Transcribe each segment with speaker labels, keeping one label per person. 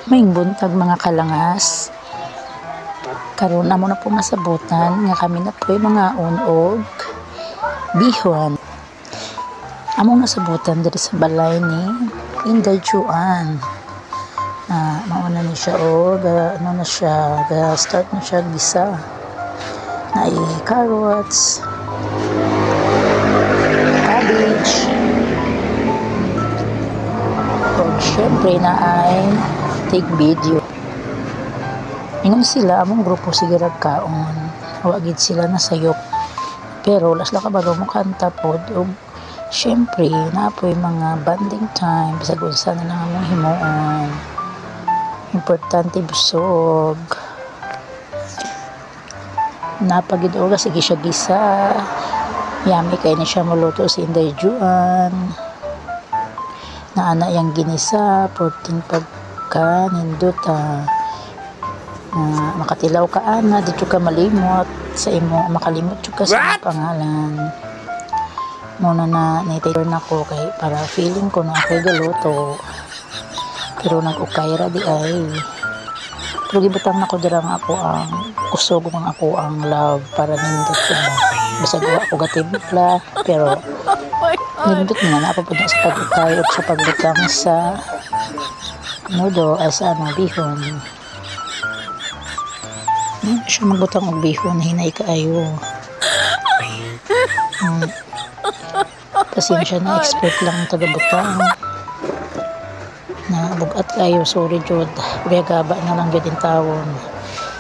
Speaker 1: Maing buntag mga kalangas. Karon amo na po masabutan nga kami na po mga unog bihon. Among nasabutan diri sa balay ni Inday Juan. Mauna ni siya ano na siya, start na siya gisa. Na carrots, cabbage, o syempre na ay take video. Ingon sila among grupo sige ragkaon. Wagid sila nasayop. Pero lasla ka ba mo kanta pod og syempre naapoy mga bonding time bisag unsa na lang among himuon. Importante busog. Napagid og sige siya gisa. Yummy kay ni siya muluto si Inday Juan. Naana yang ginisa, porting pagka nindot makatilaw ka ana, dito ka malimot sa imo, makalimot ka sa pangalan. Muna na nitayor na ko kay para feeling ko na ako'y galuto. Pero nag-ukay ra di ay. Pero gibutang na ko dira nga ako ang kusog ng ako ang love para nindot ko ba. Basag ako gatimpla, pero nindot nga na ako sa pag-ukay o sa pagbutang sa nudo as bihon. Siya magbutang og bihon, hinay kaayo. Pasensya na, expert lang tagabutang. Na bugat kayo, sorry jud. Gaba na lang jud in tawon.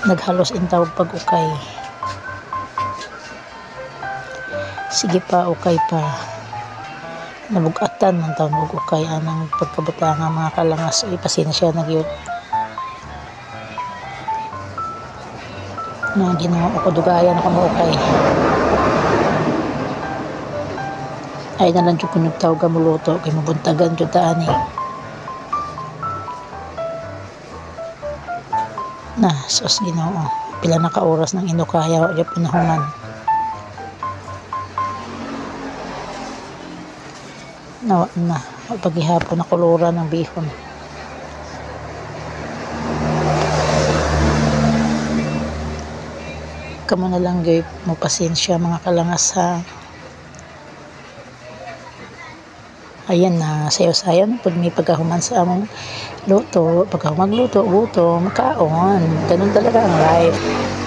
Speaker 1: Naghalos in tawon pag-ukay. Sige pa, ukay pa. Nabugatan ng taon og-ukay anang pagkabutang ng mga kalangas. Pasensya na gyud. Na ginawa ako dugayan ako mo ukay. Ay na lang jud kun nagtawag ka muluto kay mabuntagan jud ta ani. Na sos Ginoo, pila na ka oras nang inukaya wa gyud pinahuman. Nawa na paghihapon na kulura ng bihon. Kamo na lang gyud mo pasensya mga kalangas ha. Ayan na, sayo-sayo na pag may pagkahuman sa among luto. Pagka magluto, gutom, kaon. Ganun talaga ang life.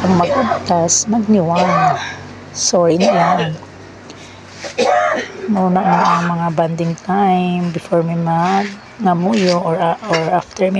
Speaker 1: Ang magubtas, magniwan. Sorry na lang. Muna na ang mga bonding time before may ngamuyo or after may